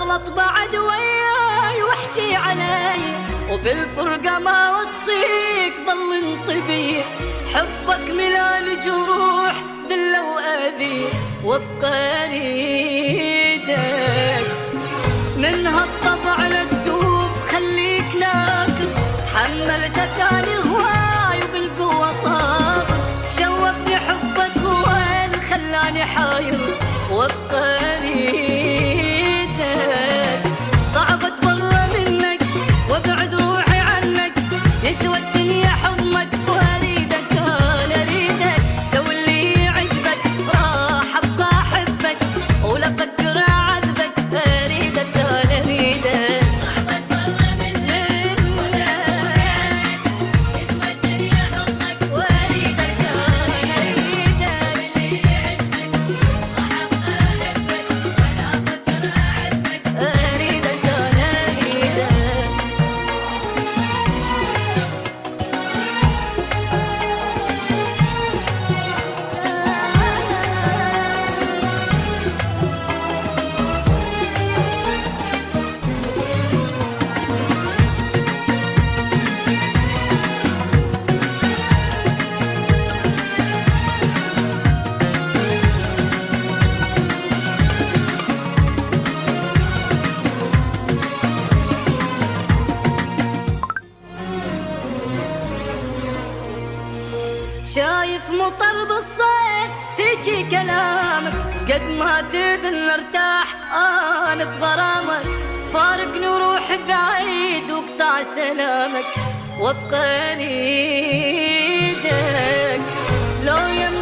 غلط بعد وياي واحكي علي، وبالفرقة ما وصيك ظل انطبي، حبك ملال جروح ذلة وأذي، وابقى اريدك من هالطبع لا تدوب، خليك ناكر، تحملتك انا هواي وبالقوة صابر، شوفني حبك هو اللي خلاني حاير، وابقى اريدك صعب اتبرى منك وابعد روحي عنك، يسوى الدنيا حضنك واريدك انا اريدك، سوي اللي يعجبك راح ابقى احبك، ولا افكر اعذبك، اريدك انا اريدك. صعب اتبرى منك وابعد روحي عنك، يسوى الدنيا حضنك واريدك انا اريدك، سوي اللي يعجبك راح ابقى احبك، ولا افكر اعذبك. اريدك انا اريدك. شايف مطر بالصيف هيجي كلامك، شقد ما تذن ارتاح انا بغرامك، فارقني وروح بعيد واقطع سلامك، وابقى اريدك لو يم